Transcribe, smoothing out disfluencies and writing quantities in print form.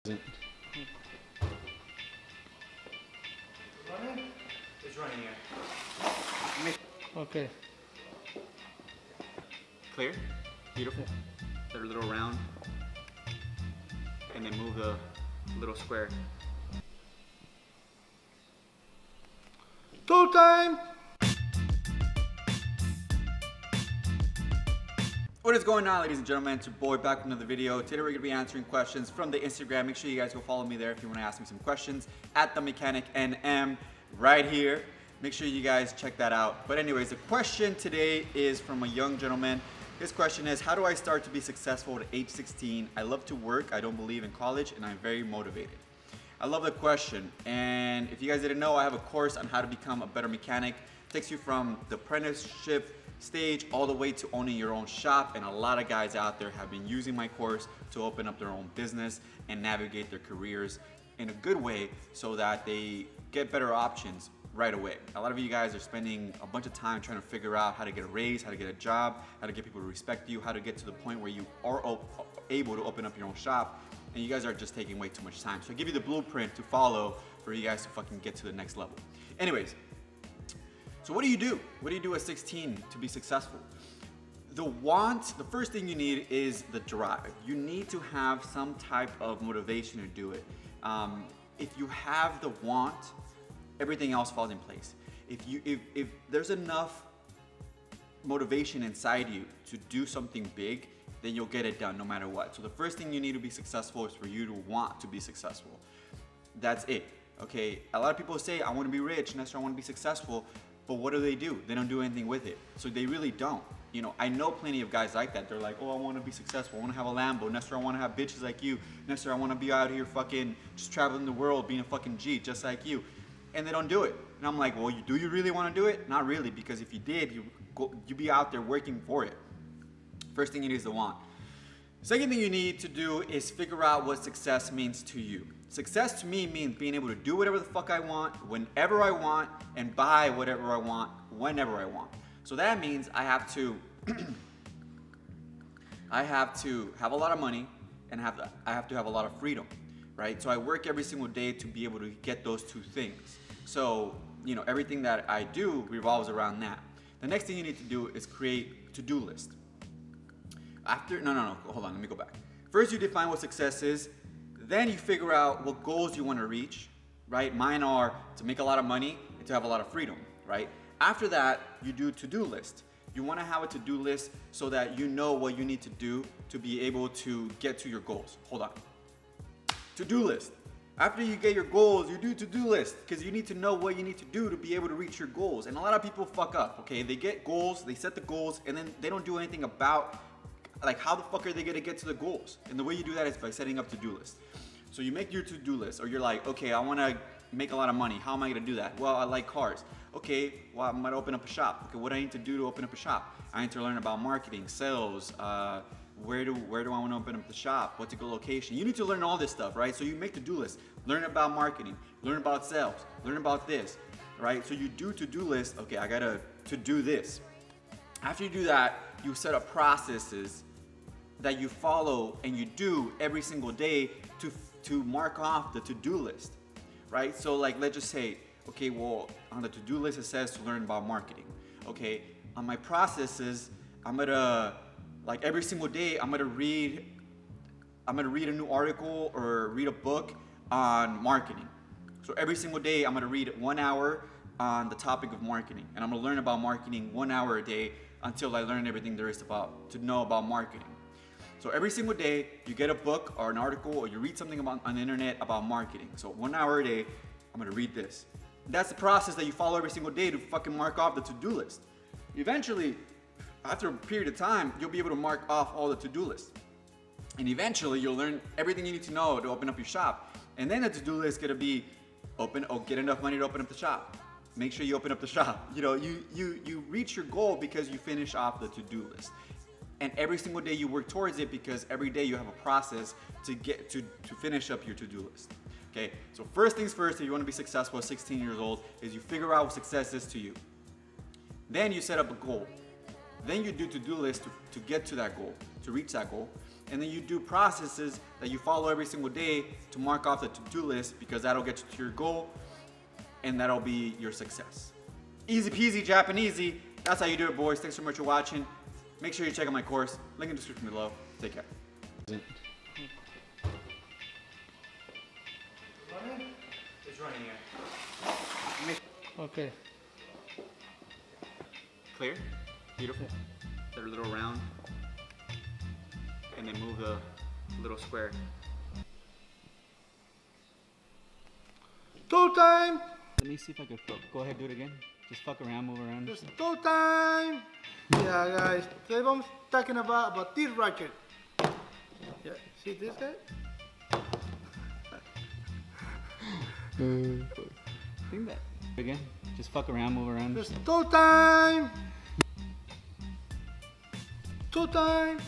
It's running here. Okay. Clear? Beautiful. They're a little round. And then move the little square. Go time! What is going on, ladies and gentlemen? It's your boy back with another video. Today we're going to be answering questions from the Instagram. Make sure you guys go follow me there if you want to ask me some questions at the Mechanic NM right here. Make sure you guys check that out. But anyways, the question today is from a young gentleman. His question is, how do I start to be successful at age 16? I love to work, I don't believe in college, and I'm very motivated. I love the question, and if you guys didn't know, I have a course on how to become a better mechanic. It takes you from the apprenticeship stage all the way to owning your own shop, and a lot of guys out there have been using my course to open up their own business and navigate their careers in a good way so that they get better options right away. A lot of you guys are spending a bunch of time trying to figure out how to get a raise, how to get a job, how to get people to respect you, how to get to the point where you are able to open up your own shop, and you guys are just taking way too much time. So I give you the blueprint to follow for you guys to fucking get to the next level. Anyways, so what do you do? What do you do at 16 to be successful? The first thing you need is the drive. You need to have some type of motivation to do it. If you have the want, everything else falls in place. If there's enough motivation inside you to do something big, then you'll get it done no matter what. So the first thing you need to be successful is for you to want to be successful. That's it, okay? A lot of people say, I want to be rich, Nestor, I want to be successful, but what do? They don't do anything with it. So they really don't. You know, I know plenty of guys like that. They're like, oh, I want to be successful. I want to have a Lambo. Nestor, I want to have bitches like you. Nestor, I want to be out here fucking just traveling the world, being a fucking G, just like you. And they don't do it. And I'm like, well, do you really want to do it? Not really, because if you did, you'd be out there working for it. First thing you need is the want. Second thing you need to do is figure out what success means to you. Success to me means being able to do whatever the fuck I want, whenever I want, and buy whatever I want, whenever I want. So that means I have to have a lot of money, and I have to have a lot of freedom. Right? So I work every single day to be able to get those two things. So, you know, everything that I do revolves around that. The next thing you need to do is create to-do list. No, hold on, let me go back. First you define what success is, then you figure out what goals you want to reach, right? Mine are to make a lot of money and to have a lot of freedom, right? After that, you do to-do list. You want to have a to-do list so that you know what you need to do to be able to get to your goals. Hold on. To-do list. After you get your goals, you do to-do list because you need to know what you need to do to be able to reach your goals. And a lot of people fuck up, okay? They get goals, they set the goals, and then they don't do anything about, like, how the fuck are they gonna get to the goals? And the way you do that is by setting up to-do lists. So you make your to-do list, or you're like, okay, I wanna make a lot of money. How am I gonna do that? Well, I like cars. Okay, well, I'm gonna open up a shop. Okay, what do I need to do to open up a shop? I need to learn about marketing, sales, where do I want to open up the shop? What's a good location? You need to learn all this stuff, right? So you make to-do lists. Learn about marketing. Learn about sales. Learn about this, right? So you do to-do list. Okay, I gotta to do this. After you do that, you set up processes that you follow and you do every single day to mark off the to-do list, right? So like, let's just say, okay, well, on the to-do list it says to learn about marketing. Okay, on my processes, I'm gonna, like every single day, I'm gonna read a new article or read a book on marketing. So every single day, I'm gonna read 1 hour on the topic of marketing, and I'm gonna learn about marketing 1 hour a day until I learn everything there is to know about marketing. So every single day, you get a book or an article, or you read something on the internet about marketing. So 1 hour a day, I'm gonna read this. That's the process that you follow every single day to fucking mark off the to-do list. Eventually, after a period of time, you'll be able to mark off all the to-do lists. And eventually, you'll learn everything you need to know to open up your shop. And then the to-do list is gonna be get enough money to open up the shop. Make sure you open up the shop. You know, you reach your goal because you finish off the to-do list. And every single day you work towards it because every day you have a process to get to finish up your to-do list. Okay, so first things first, if you want to be successful at 16 years old, is you figure out what success is to you. Then you set up a goal. Then you do to-do list to get to that goal, to reach that goal. And then you do processes that you follow every single day to mark off the to-do list, because that'll get you to your goal and that'll be your success. Easy peasy, Japanesey. That's how you do it, boys. Thanks so much for watching. Make sure you check out my course. Link in the description below. Take care. Running? It's running, yeah. Okay. Clear? Beautiful. Set a little round. And then move the little square. Go time! Let me see if I can go ahead, do it again. Just fuck around, move around. It's go time! Yeah, guys. Today I'm talking about this racket. Yeah, see this guy? I think that. Again, just fuck around, move around. It's go time! Go time!